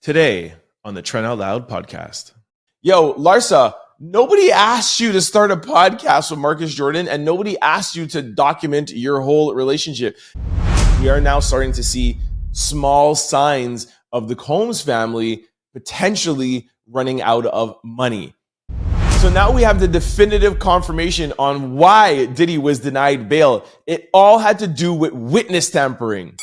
Today on the Trent Out Loud podcast. Yo, Larsa, nobody asked you to start a podcast with Marcus Jordan, and nobody asked you to document your whole relationship. We are now starting to see small signs of the Combs family potentially running out of money. So now we have the definitive confirmation on why Diddy was denied bail. It all had to do with witness tampering.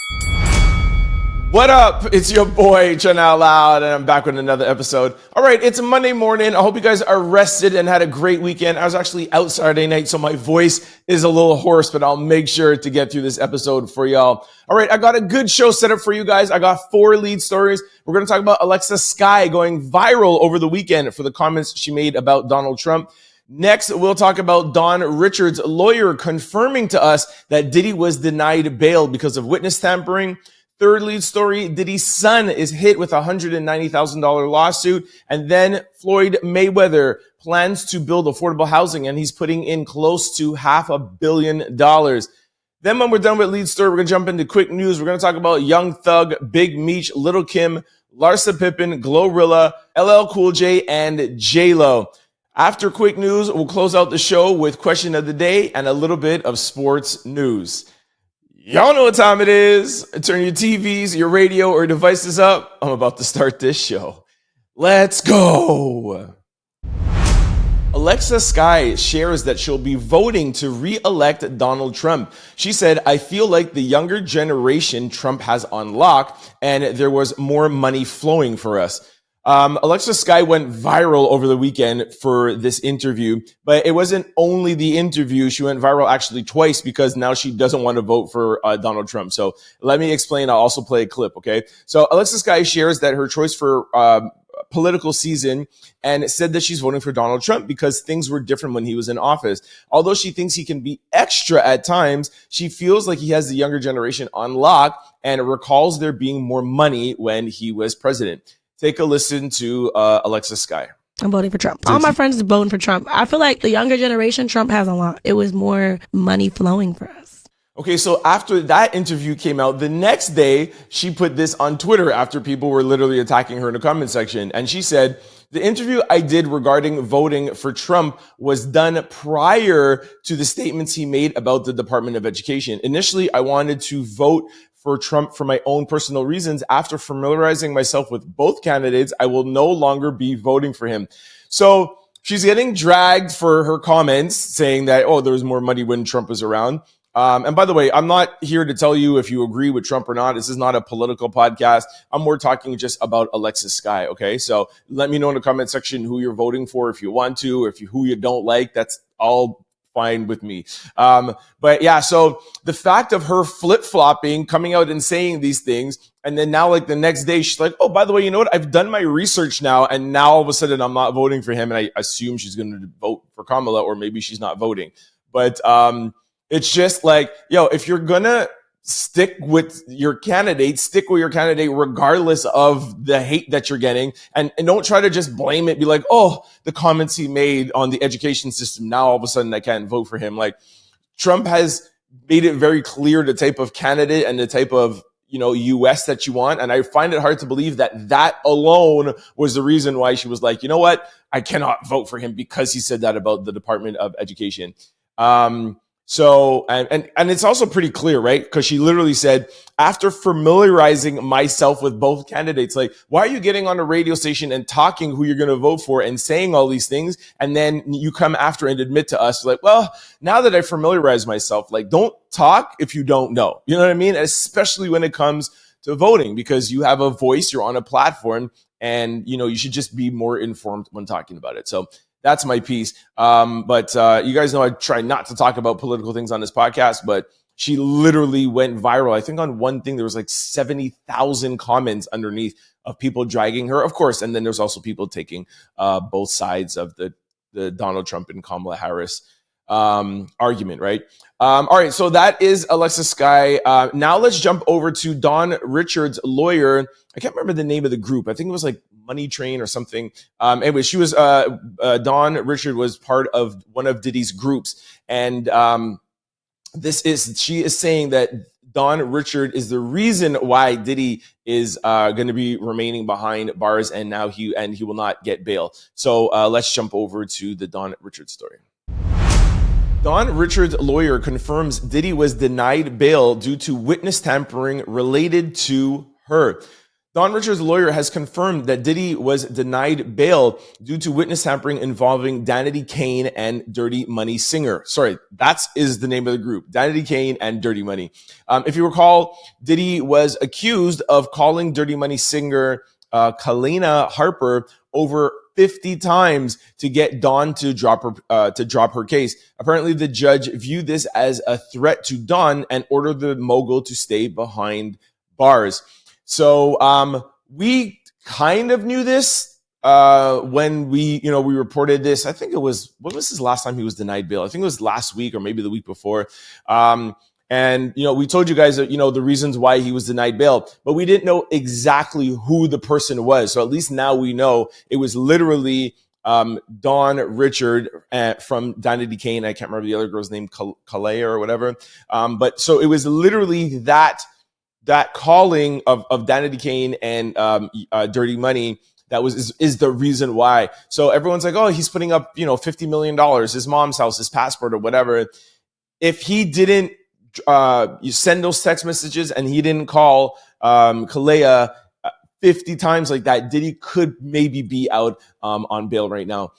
What up? It's your boy, Trent Out Loud, and I'm back with another episode. All right, it's a Monday morning. I hope you guys are rested and had a great weekend. I was actually out Saturday night, so my voice is a little hoarse, but I'll make sure to get through this episode for y'all. All right, I got a good show set up for you guys. I got 4 lead stories. We're going to talk about Alexis Skyy going viral over the weekend for the comments she made about Donald Trump. Next, we'll talk about Don Richards' lawyer confirming to us that Diddy was denied bail because of witness tampering. Third lead story, Diddy's son is hit with a $190,000 lawsuit. And then Floyd Mayweather plans to build affordable housing, and he's putting in close to $500 million. Then when we're done with lead story, we're going to jump into quick news. We're going to talk about Young Thug, Big Meech, Lil Kim, Larsa Pippen, GloRilla, LL Cool J, and J-Lo. After quick news, we'll close out the show with question of the day and a little bit of sports news. Y'all know what time it is. Turn your TVs, your radio, or devices up. I'm about to start this show. Let's go. Alexis Skyy shares that she'll be voting to re-elect Donald Trump. She said, "I feel like the younger generation Trump has on lock, and there was more money flowing for us." Alexis Skyy went viral over the weekend for this interview, but it wasn't only the interview. She went viral actually twice because now she doesn't want to vote for Donald Trump. So let me explain. I'll also play a clip, okay? So Alexis Skyy shares that her choice for political season and said that she's voting for Donald Trump because things were different when he was in office. Although she thinks he can be extra at times, she feels like he has the younger generation on lock and recalls there being more money when he was president. Take a listen to Alexis Skyy. I'm voting for Trump. All my friends are voting for Trump. I feel like the younger generation, Trump has a lot. It was more money flowing for us. Okay, so after that interview came out, the next day, she put this on Twitter after people were literally attacking her in the comment section. And she said, "The interview I did regarding voting for Trump was done prior to the statements he made about the Department of Education. Initially, I wanted to vote for Trump for my own personal reasons. After familiarizing myself with both candidates, I will no longer be voting for him." So she's getting dragged for her comments saying that, there was more money when Trump was around. And by the way, I'm not here to tell you if you agree with Trump or not. This is not a political podcast. I'm more talking just about Alexis Skyy, okay? So let me know in the comment section who you're voting for if you want to, who you don't like. That's all fine with me. But yeah, so the fact of her flip-flopping, coming out and saying these things, and then now like the next day, she's like, "Oh, by the way, you know what? I've done my research now, and now all of a sudden I'm not voting for him." And I assume she's going to vote for Kamala, or maybe she's not voting. But it's just like, if you're going to stick with your candidate regardless of the hate that you're getting, and don't try to just blame it, be like, the comments he made on the education system, now all of a sudden I can't vote for him. Like, Trump has made it very clear the type of candidate and the type of US that you want, and I find it hard to believe that alone was the reason why she was like, you know what, I cannot vote for him because he said that about the Department of Education. So, and it's also pretty clear, right? Because she literally said, "After familiarizing myself with both candidates," like, why are you getting on a radio station and talking who you're going to vote for and saying all these things? And then you come after and admit to us, like, well, now that I familiarized myself, like, don't talk if you don't know. You know what I mean? Especially when it comes to voting, because you have a voice, you're on a platform, and, you should just be more informed when talking about it. So that's my piece. But you guys know I try not to talk about political things on this podcast, but she literally went viral. I think on one thing, there was like 70,000 comments underneath of people dragging her, of course. And then there's also people taking both sides of the Donald Trump and Kamala Harris argument, right? All right, so that is Alexis Skyy. Now let's jump over to Don Richards' lawyer. I can't remember the name of the group. I think it was like Money Train or something. Anyway, she was Don Richard was part of one of Diddy's groups, and she is saying that Don Richard is the reason why Diddy is going to be remaining behind bars, and now he will not get bail. So let's jump over to the Don Richards story. Don Richards' lawyer confirms Diddy was denied bail due to witness tampering related to her. Don Richards' lawyer has confirmed that Diddy was denied bail due to witness tampering involving Danity Kane and Dirty Money Singer. Sorry, that is the name of the group, Danity Kane and Dirty Money. If you recall, Diddy was accused of calling Dirty Money singer Kalina Harper over 50 times to get Dawn to drop her case. Apparently, the judge viewed this as a threat to Dawn and ordered the mogul to stay behind bars. So we kind of knew this when we reported this. I think it was, when was his last time he was denied bail? I think it was last week or maybe the week before. And, we told you guys that, the reasons why he was denied bail, but we didn't know exactly who the person was. So at least now we know it was literally Don Richard from Danity Kane. I can't remember the other girl's name, Kalea or whatever. But so it was literally that calling of Danity Kane and Dirty Money that is the reason why. So everyone's like, oh, he's putting up, $50 million, his mom's house, his passport or whatever. If he didn't you send those text messages and he didn't call Kalea 50 times like that, Diddy could maybe be out on bail right now.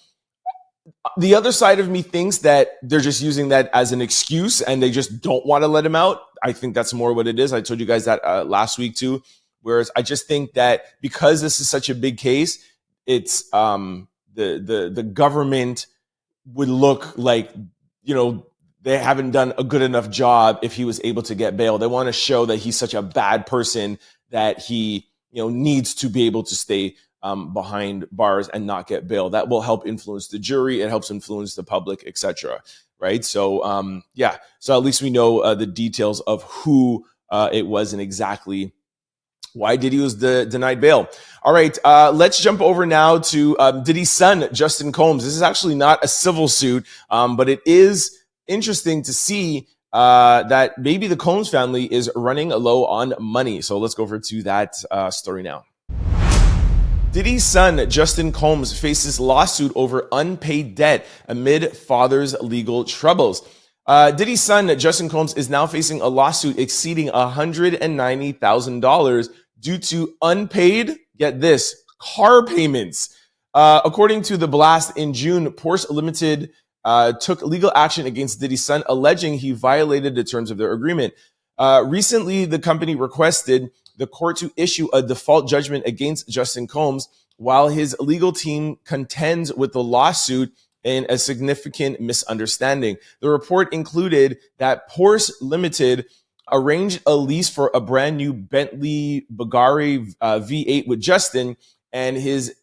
The other side of me thinks that they're just using that as an excuse and they just don't want to let him out. I think that's more what it is. I told you guys that last week too. Whereas I just think that because this is such a big case, it's the government would look like, they haven't done a good enough job if he was able to get bail. They want to show that he's such a bad person that he, needs to be able to stay behind bars and not get bail. That will help influence the jury. It helps influence the public, etc. Right? So, yeah. So at least we know the details of who it was and exactly why Diddy was denied bail. All right, let's jump over now to Diddy's son, Justin Combs. This is actually not a civil suit, but it is interesting to see that maybe the Combs family is running low on money. So let's go over to that story now. Diddy's son, Justin Combs, faces lawsuit over unpaid debt amid father's legal troubles. Diddy's son, Justin Combs, is now facing a lawsuit exceeding $190,000 due to unpaid, get this, car payments. According to The Blast, in June, Porsche Limited took legal action against Diddy's son, alleging he violated the terms of their agreement. Recently, the company requested the court to issue a default judgment against Justin Combs while his legal team contends with the lawsuit in a significant misunderstanding. The report included that Porsche Limited arranged a lease for a brand new Bentley Bugatti V8 with Justin and his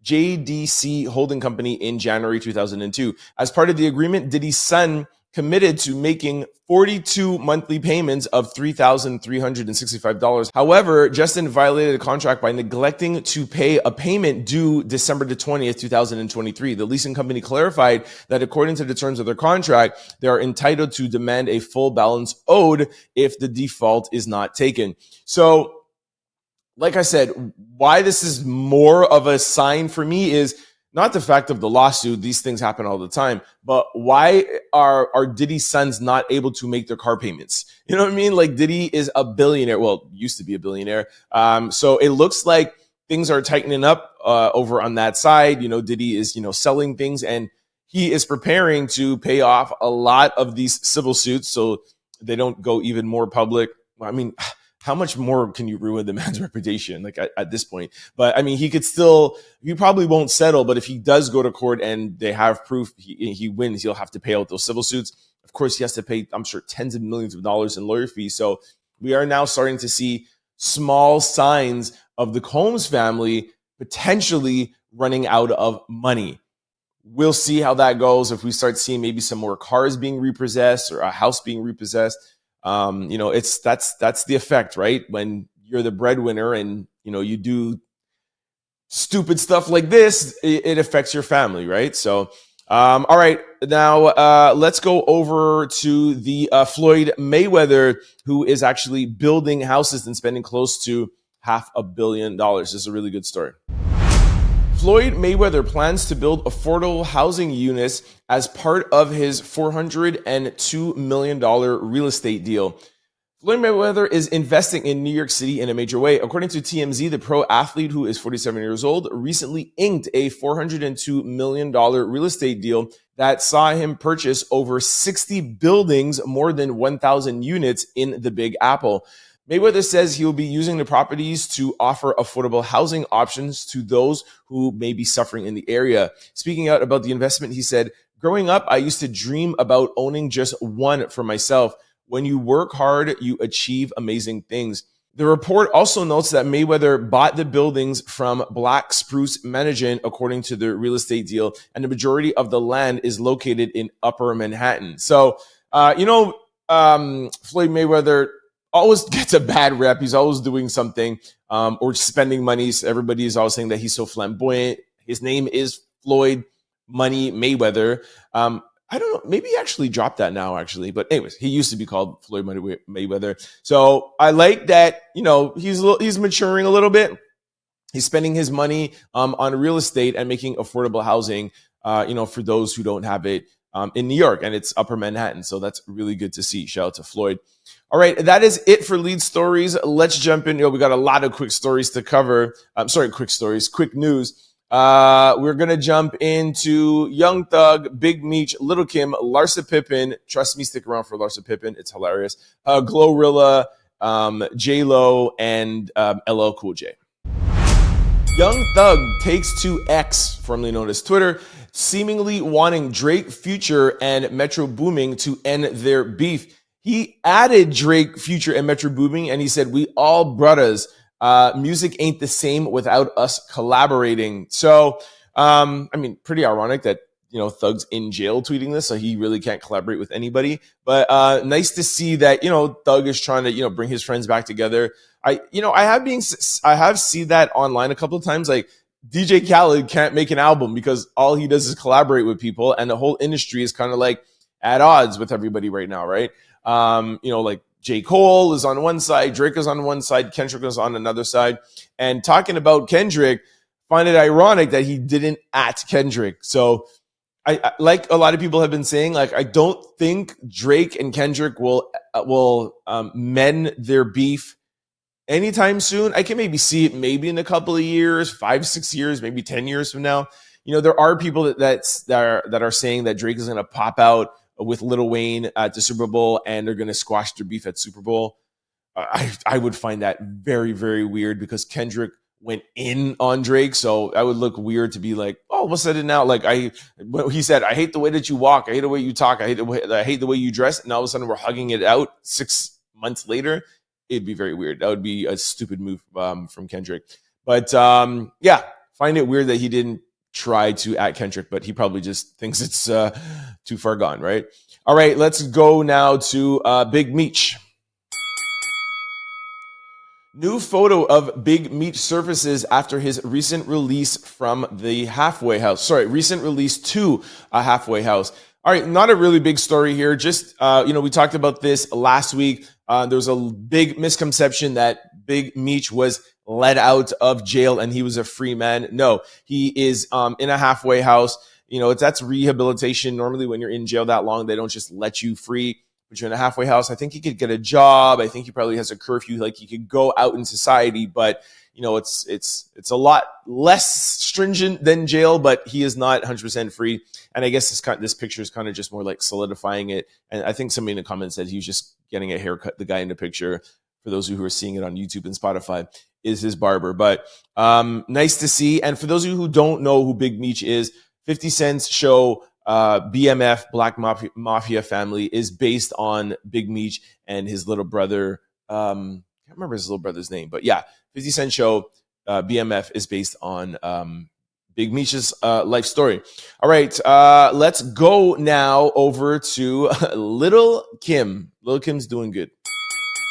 JDC holding company in January 2002. As part of the agreement, Diddy's son committed to making 42 monthly payments of $3,365. However, Justin violated a contract by neglecting to pay a payment due December the 20th, 2023. The leasing company clarified that according to the terms of their contract, they are entitled to demand a full balance owed if the default is not taken. So, like I said, why this is more of a sign for me is not the fact of the lawsuit. These things happen all the time. But why are Diddy's sons not able to make their car payments? You know what I mean? Like, Diddy is a billionaire. Well, used to be a billionaire. So it looks like things are tightening up over on that side. Diddy is, selling things and he is preparing to pay off a lot of these civil suits so they don't go even more public. I mean, how much more can you ruin the man's reputation, like at this point? But I mean, he probably won't settle, but if he does go to court and they have proof he wins, he'll have to pay out those civil suits. Of course, he has to pay, I'm sure, tens of millions of dollars in lawyer fees. So we are now starting to see small signs of the Combs family potentially running out of money. We'll see how that goes. If we start seeing maybe some more cars being repossessed or a house being repossessed, that's the effect, right? When you're the breadwinner and, you do stupid stuff like this, it affects your family, right? So, all right, now let's go over to the Floyd Mayweather, who is actually building houses and spending close to $500 million. This is a really good story. Floyd Mayweather plans to build affordable housing units as part of his $402 million real estate deal. Floyd Mayweather is investing in New York City in a major way. According to TMZ, the pro athlete, who is 47 years old, recently inked a $402 million real estate deal that saw him purchase over 60 buildings, more than 1,000 units in the Big Apple. Mayweather says he will be using the properties to offer affordable housing options to those who may be suffering in the area. Speaking out about the investment, he said, "Growing up, I used to dream about owning just one for myself. When you work hard, you achieve amazing things." The report also notes that Mayweather bought the buildings from Black Spruce Management, according to the real estate deal, and the majority of the land is located in Upper Manhattan. So, Floyd Mayweather always gets a bad rep. He's always doing something or spending money. So everybody is always saying that he's so flamboyant. His name is Floyd Money Mayweather. I don't know. Maybe he actually dropped that now, actually. But anyways, he used to be called Floyd Money Mayweather. So I like that, he's maturing a little bit. He's spending his money on real estate and making affordable housing, for those who don't have it in New York. And it's Upper Manhattan. So that's really good to see. Shout out to Floyd. All right, that is it for lead stories. Let's jump in. We got a lot of quick stories to cover. Quick news. We're going to jump into Young Thug, Big Meech, Lil Kim, Larsa Pippen. Trust me, stick around for Larsa Pippen. It's hilarious. GloRilla, J-Lo, and LL Cool J. Young Thug takes to X, formerly known as Twitter, seemingly wanting Drake, Future, and Metro Boomin to end their beef. He added Drake, Future, and Metro Boomin, and he said, "We all brothers. Music ain't the same without us collaborating." So, pretty ironic that, Thug's in jail tweeting this, so he really can't collaborate with anybody. But nice to see that, Thug is trying to, bring his friends back together. I have seen that online a couple of times. Like, DJ Khaled can't make an album because all he does is collaborate with people, and the whole industry is kind of like at odds with everybody right now, right? Like J. Cole is on one side, Drake is on one side, Kendrick is on another side. And talking about Kendrick, find it ironic that he didn't at Kendrick. So I like a lot of people have been saying, like, I don't think Drake and Kendrick will mend their beef anytime soon. I can maybe see it maybe in a couple of years, 5, 6 years, maybe 10 years from now. There are people that are saying that Drake is going to pop out with Lil Wayne at the Super Bowl and they're going to squash their beef at Super Bowl. I would find that very, very weird because Kendrick went in on Drake. So that would look weird to be like, oh, what's that now? Like he said, "I hate the way that you walk. I hate the way you talk. I hate the way you dress." And all of a sudden we're hugging it out 6 months later. It'd be very weird. That would be a stupid move from Kendrick. But find it weird that he didn't try to at Kendrick, but he probably just thinks it's too far gone, right? All right, let's go now to Big Meech. New photo of Big Meech surfaces after his recent release from the halfway house. Recent release to a halfway house. All right, not a really big story here. Just, we talked about this last week. There was a big misconception that Big Meech was let out of jail and he was a free man. No, he is in a halfway house. That's rehabilitation. Normally when you're in jail that long, they don't just let you free, but you're in a halfway house. I think he could get a job. I think he probably has a curfew. Like, he could go out in society, but it's a lot less stringent than jail, but he is not 100% free. And I guess this picture is kind of just more like solidifying it. And I think somebody in the comments said he was just getting a haircut. The guy in the picture, for those of you who are seeing it on YouTube and Spotify, is his barber. But nice to see. And for those of you who don't know who Big Meech is, 50 Cent's show, BMF, Black Mafia Family, is based on Big Meech and his little brother. I can't remember his little brother's name, but yeah, 50 Cent show, BMF, is based on Big Meech's life story. All right, let's go now over to Lil Kim. Lil Kim's doing good.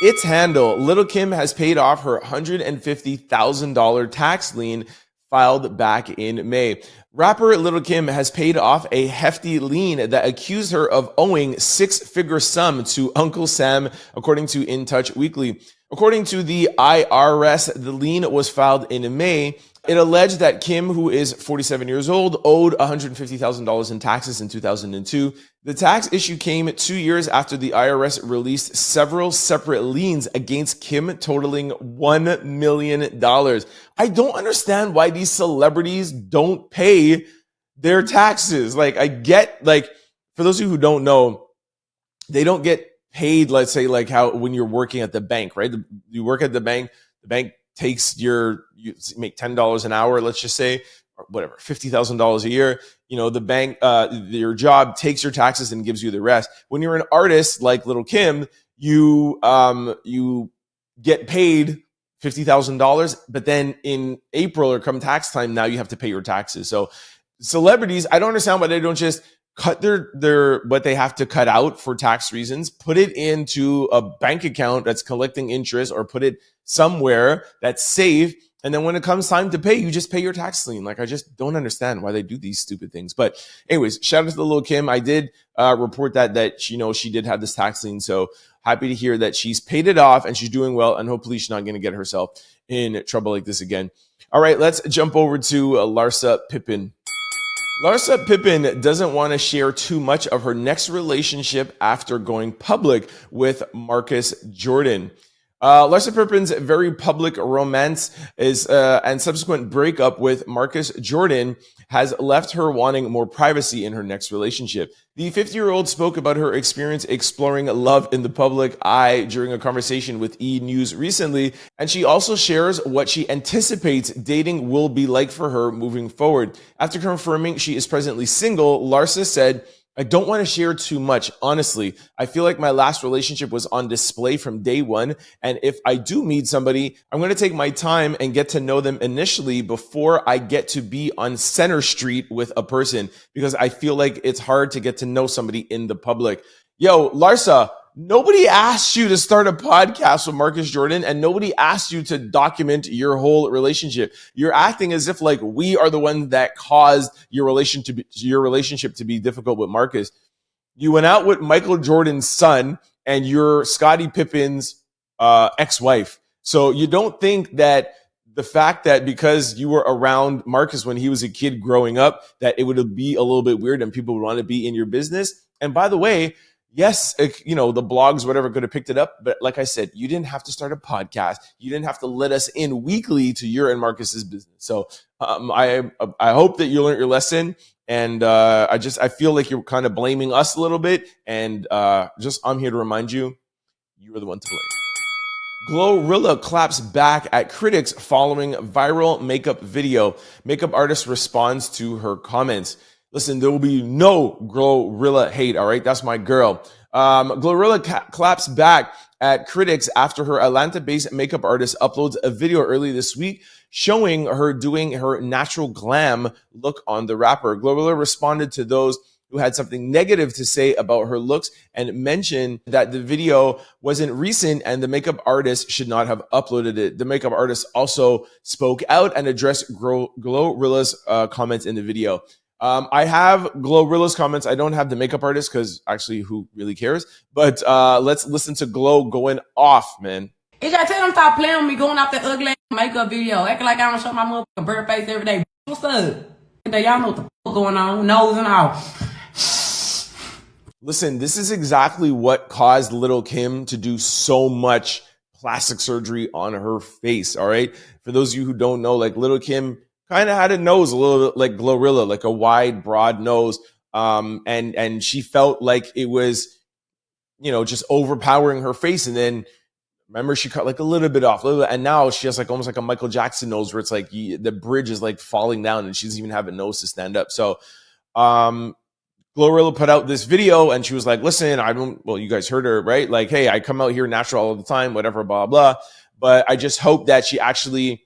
It's handle. Lil Kim has paid off her $150,000 tax lien filed back in May. Rapper Lil Kim has paid off a hefty lien that accused her of owing six-figure sum to Uncle Sam, according to In Touch Weekly. According to the IRS, the lien was filed in May. It alleged that Kim, who is 47 years old, owed $150,000 in taxes in 2002. The tax issue came 2 years after the IRS released several separate liens against Kim, totaling $1 million. I don't understand why these celebrities don't pay their taxes. Like, I get, like, for those of you who don't know, they don't get paid, let's say, like how when you're working at the bank, right? You work at the bank takes you make $10 an hour, let's just say, or whatever, $50,000 a year. You know, the bank, your job takes your taxes and gives you the rest. When you're an artist like Lil Kim, you get paid $50,000, but then in April or come tax time, now you have to pay your taxes. So celebrities, I don't understand why they don't just cut their what they have to cut out for tax reasons, put it into a bank account that's collecting interest, or put it somewhere that's safe. And then when it comes time to pay, you just pay your tax lien. Like, I just don't understand why they do these stupid things. But anyways, shout out to Lil Kim. I did report that she did have this tax lien. So happy to hear that she's paid it off and she's doing well. And hopefully she's not going to get herself in trouble like this again. All right, let's jump over to Larsa Pippen. Larsa Pippen doesn't want to share too much of her next relationship after going public with Marcus Jordan. Larsa Pippen's very public romance and subsequent breakup with Marcus Jordan has left her wanting more privacy in her next relationship. The 50-year-old spoke about her experience exploring love in the public eye during a conversation with E! News recently, and she also shares what she anticipates dating will be like for her moving forward. After confirming she is presently single, Larsa said, "I don't want to share too much. Honestly, I feel like my last relationship was on display from day one. And if I do meet somebody, I'm going to take my time and get to know them initially before I get to be on Center Street with a person, because I feel like it's hard to get to know somebody in the public." Yo, Larsa, nobody asked you to start a podcast with Marcus Jordan, and nobody asked you to document your whole relationship. You're acting as if like we are the one that caused your relationship to be difficult with Marcus. You went out with Michael Jordan's son, and you're Scottie Pippen's ex-wife. So you don't think that the fact that because you were around Marcus when he was a kid growing up, that it would be a little bit weird and people would want to be in your business. And by the way, yes, the blogs, whatever, could have picked it up. But like I said, you didn't have to start a podcast. You didn't have to let us in weekly to your and Marcus's business. So I hope that you learned your lesson. And I feel like you're kind of blaming us a little bit. And I'm here to remind you, you were the one to blame. GloRilla claps back at critics following viral makeup video. Makeup artist responds to her comments. Listen, there will be no GloRilla hate, all right? That's my girl. GloRilla claps back at critics after her Atlanta-based makeup artist uploads a video early this week showing her doing her natural glam look on the rapper. GloRilla responded to those who had something negative to say about her looks and mentioned that the video wasn't recent and the makeup artist should not have uploaded it. The makeup artist also spoke out and addressed GloRilla's comments in the video. I have GloRilla's comments. I don't have the makeup artist because actually, who really cares? But let's listen to Glo going off, man. It's just tell them stop playing with me going off that ugly makeup video, acting like I don't show my motherfucking bird face every day. What's up? Y'all know what the fuck going on, nose and all. Listen, this is exactly what caused Lil Kim to do so much plastic surgery on her face, all right? For those of you who don't know, like Lil Kim kind of had a nose a little bit like GloRilla, like a wide, broad nose. And she felt like it was, just overpowering her face. And then remember, she cut like a little bit off, and now she has like almost like a Michael Jackson nose where it's like the bridge is like falling down and she doesn't even have a nose to stand up. So, GloRilla put out this video and she was like, listen, you guys heard her, right? Like, hey, I come out here natural all the time, whatever, blah, blah. But I just hope that she actually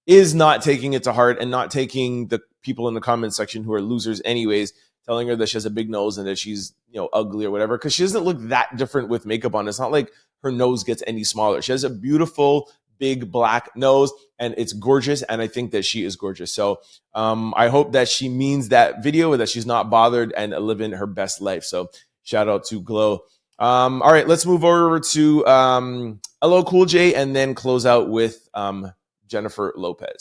is not taking it to heart and not taking the people in the comment section who are losers anyways, telling her that she has a big nose and that she's, ugly or whatever. Cause she doesn't look that different with makeup on. It's not like her nose gets any smaller. She has a beautiful, big black nose, and it's gorgeous. And I think that she is gorgeous. So I hope that she means that video, that she's not bothered and living her best life. So shout out to Glo. All right, let's move over to LL Cool J and then close out with Jennifer Lopez.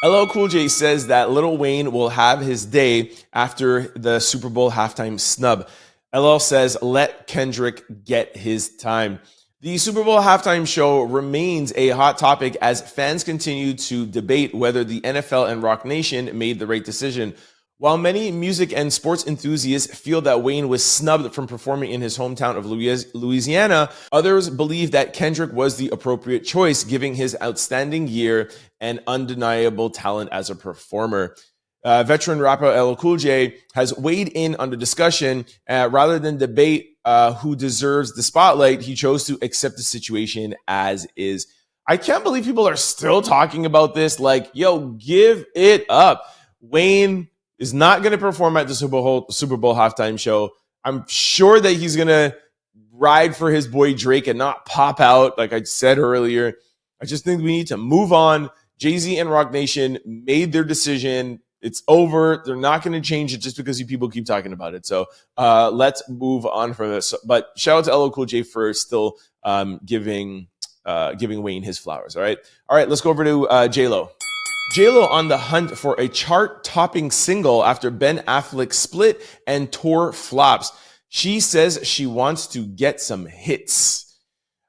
LL Cool J says that Lil Wayne will have his day after the Super Bowl halftime snub. LL says, let Kendrick get his time. The Super Bowl halftime show remains a hot topic as fans continue to debate whether the NFL and Roc Nation made the right decision. While many music and sports enthusiasts feel that Wayne was snubbed from performing in his hometown of Louisiana, others believe that Kendrick was the appropriate choice, given his outstanding year and undeniable talent as a performer. Veteran rapper LL Cool J has weighed in on the discussion. Rather than debate who deserves the spotlight, he chose to accept the situation as is. I can't believe people are still talking about this. Like, yo, give it up. Wayne is not going to perform at the Super Bowl halftime show. I'm sure that he's going to ride for his boy Drake and not pop out, like I said earlier. I just think we need to move on. Jay-Z and Roc Nation made their decision. It's over. They're not going to change it just because you people keep talking about it. So let's move on from this. But shout out to LL Cool J for still giving Wayne his flowers. All right. Let's go over to J-Lo. J-Lo on the hunt for a chart-topping single after Ben Affleck split and tour flops. She says she wants to get some hits.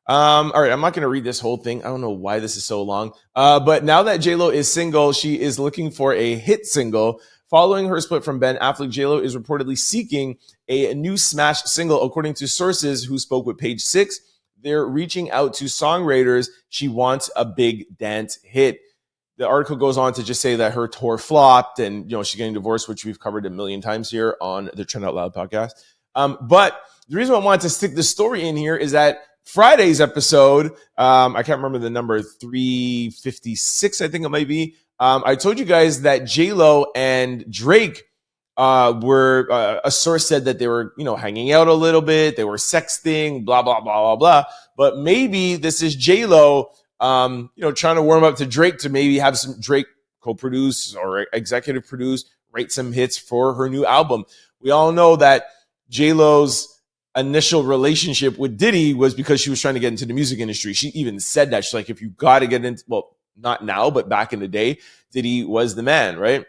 All right, I'm not going to read this whole thing. I don't know why this is so long. But now that J-Lo is single, she is looking for a hit single. Following her split from Ben Affleck, J-Lo is reportedly seeking a new smash single, according to sources who spoke with Page Six. They're reaching out to songwriters. She wants a big dance hit. The article goes on to just say that her tour flopped and, she's getting divorced, which we've covered a million times here on the Trend Out Loud podcast. But the reason I wanted to stick this story in here is that Friday's episode, I can't remember the number, 356, I think it might be. I told you guys that J-Lo and Drake were, a source said that they were, hanging out a little bit. They were sexting, blah, blah, blah, blah, blah. But maybe this is J-Lo trying to warm up to Drake to maybe have some Drake co-produce or executive produce, write some hits for her new album. We all know that J-Lo's initial relationship with Diddy was because she was trying to get into the music industry. She even said that. She's like, if you got to get into, well, not now, but back in the day, Diddy was the man, right?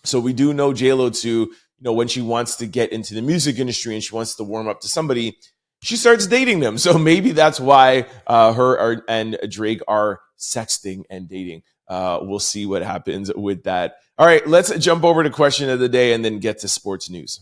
So we do know J-Lo to, when she wants to get into the music industry and she wants to warm up to somebody, she starts dating them. So maybe that's why her and Drake are sexting and dating. We'll see what happens with that. All right, let's jump over to question of the day and then get to sports news.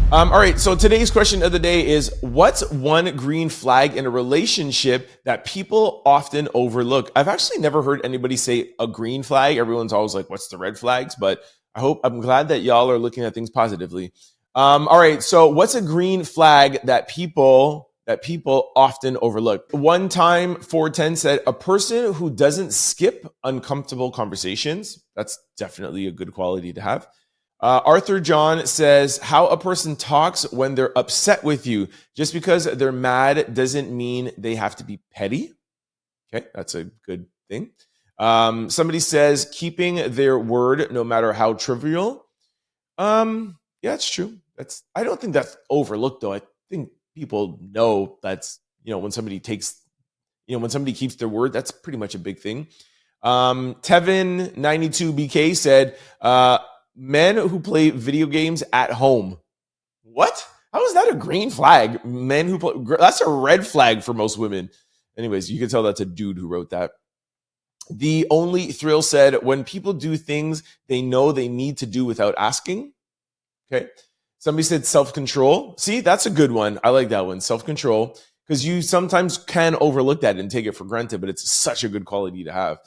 All right, so today's question of the day is, what's one green flag in a relationship that people often overlook? I've actually never heard anybody say a green flag. Everyone's always like, what's the red flags? But I'm glad that y'all are looking at things positively. All right, so what's a green flag that people often overlook? One time, 410 said, a person who doesn't skip uncomfortable conversations. That's definitely a good quality to have. Arthur John says, how a person talks when they're upset with you. Just because they're mad doesn't mean they have to be petty. Okay, that's a good thing. Somebody says, keeping their word no matter how trivial. Yeah, it's true. I don't think that's overlooked though. I think people know that's, when somebody keeps their word, that's pretty much a big thing. Tevin92BK said, men who play video games at home. What? How is that a green flag? Men who play, that's a red flag for most women. Anyways, you can tell that's a dude who wrote that. The Only Thrill said, when people do things they know they need to do without asking. Okay. Somebody said self-control. See, that's a good one. I like that one. Self-control. Because you sometimes can overlook that and take it for granted, but it's such a good quality to have.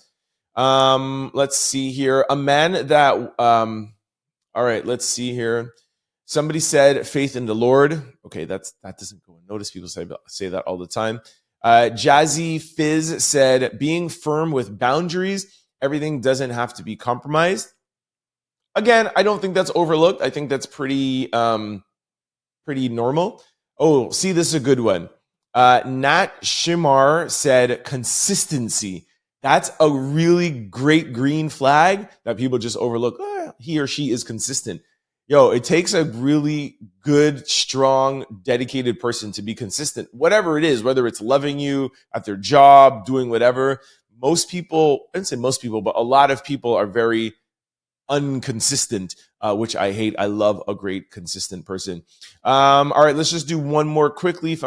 Let's see here. A man that, all right, let's see here. Somebody said faith in the Lord. Okay, that doesn't go unnoticed. People say that all the time. Jazzy Fizz said being firm with boundaries. Everything doesn't have to be compromised. Again, I don't think that's overlooked. I think that's pretty normal. Oh, see, this is a good one. Nat Shimar said consistency. That's a really great green flag that people just overlook. Oh, he or she is consistent. Yo, it takes a really good, strong, dedicated person to be consistent, whatever it is, whether it's loving you at their job, doing whatever. Most people, I didn't say most people, but a lot of people are very inconsistent, which I hate. I love a great, consistent person. All right, let's just do one more quickly.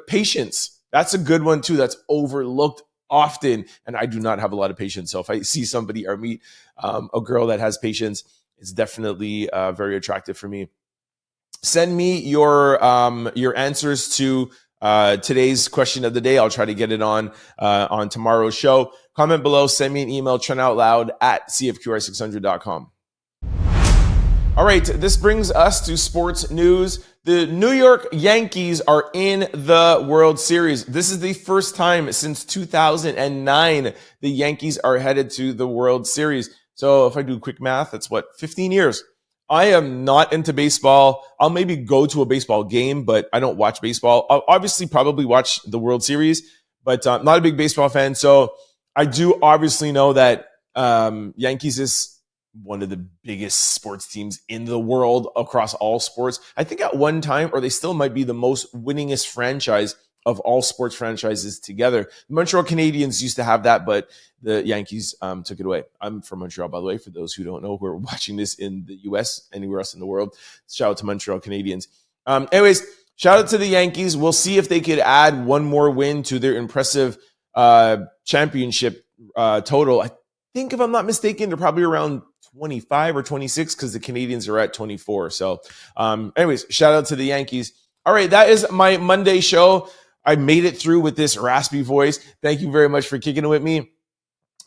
Patience. That's a good one too. That's overlooked often, and I do not have a lot of patience. So if I see somebody or meet a girl that has patience, it's definitely very attractive for me. Send me your answers to today's question of the day. I'll try to get it on tomorrow's show. Comment below. Send me an email, trendoutloud@cfqr600.com. All right, this brings us to sports news. The New York Yankees are in the World Series. This is the first time since 2009 the Yankees are headed to the World Series. So if I do quick math, that's 15 years. I am not into baseball. I'll maybe go to a baseball game, but I don't watch baseball. I'll obviously probably watch the World Series, but not a big baseball fan. So I do obviously know that Yankees is one of the biggest sports teams in the world across all sports. I think at one time, or they still might be the most winningest franchise of all sports franchises together. The Montreal Canadiens used to have that, but the Yankees took it away. I'm from Montreal, by the way, for those who don't know who are watching this in the US, anywhere else in the world. Shout out to Montreal Canadiens. Anyways, shout out to the Yankees. We'll see if they could add one more win to their impressive championship total. I think, if I'm not mistaken, they're probably around 25 or 26 because the Canadians are at 24. So anyways, shout out to the Yankees. All right, that is my Monday show. I made it through with this raspy voice. Thank you very much for kicking it with me.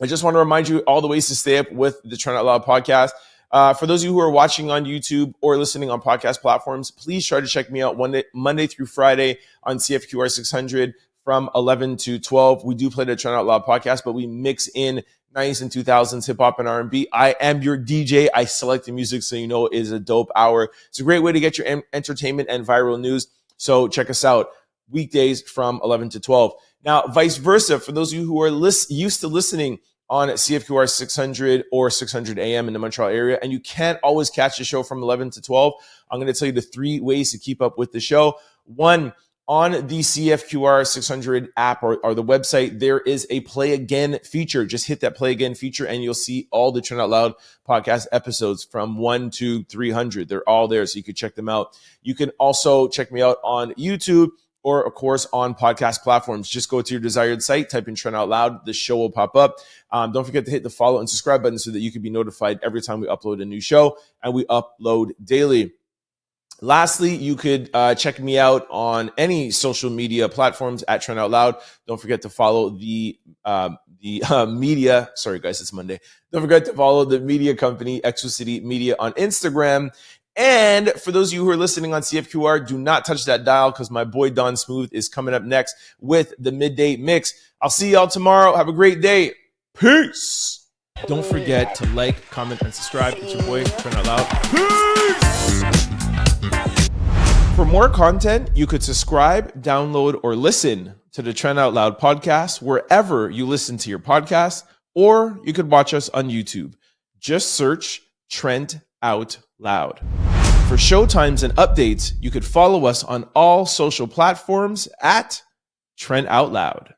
I just want to remind you all the ways to stay up with the Trend Out Loud podcast. For those of you who are watching on YouTube or listening on podcast platforms, please try to check me out Monday through Friday on CFQR 600 from 11 to 12. We do play the Trend Out Loud podcast, but we mix in 90s and 2000s hip hop and R&B. I am your DJ. I select the music so you know it is a dope hour. It's a great way to get your entertainment and viral news. So check us out weekdays from 11 to 12. Now, vice versa, for those of you who are used to listening on CFQR 600 or 600 AM in the Montreal area, and you can't always catch the show from 11 to 12, I'm going to tell you the 3 ways to keep up with the show. 1, on the CFQR 600 app or the website, there is a play again feature. Just hit that play again feature and you'll see all the Trend Out Loud podcast episodes from 1 to 300. They're all there, so you can check them out. You can also check me out on YouTube or, of course, on podcast platforms. Just go to your desired site, type in Trend Out Loud. The show will pop up. Don't forget to hit the follow and subscribe button so that you can be notified every time we upload a new show, and we upload daily. Lastly, you could check me out on any social media platforms at Trend Out Loud. Don't forget to follow the media. Sorry, guys, it's Monday. Don't forget to follow the media company, Exo City Media, on Instagram. And for those of you who are listening on CFQR, do not touch that dial because my boy Don Smooth is coming up next with the Midday Mix. I'll see y'all tomorrow. Have a great day. Peace. Don't forget to like, comment, and subscribe. It's your boy, Trend Out Loud. Peace. For more content, you could subscribe, download, or listen to the Trend Out Loud podcast wherever you listen to your podcasts, or you could watch us on YouTube. Just search Trend Out Loud. For showtimes and updates, you could follow us on all social platforms at Trend Out Loud.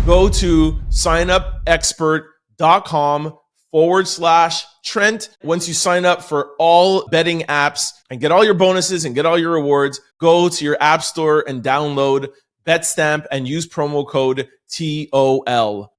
Go to signupexpert.com/Trent. Once you sign up for all betting apps and get all your bonuses and get all your rewards, go to your app store and download BetStamp and use promo code TOL.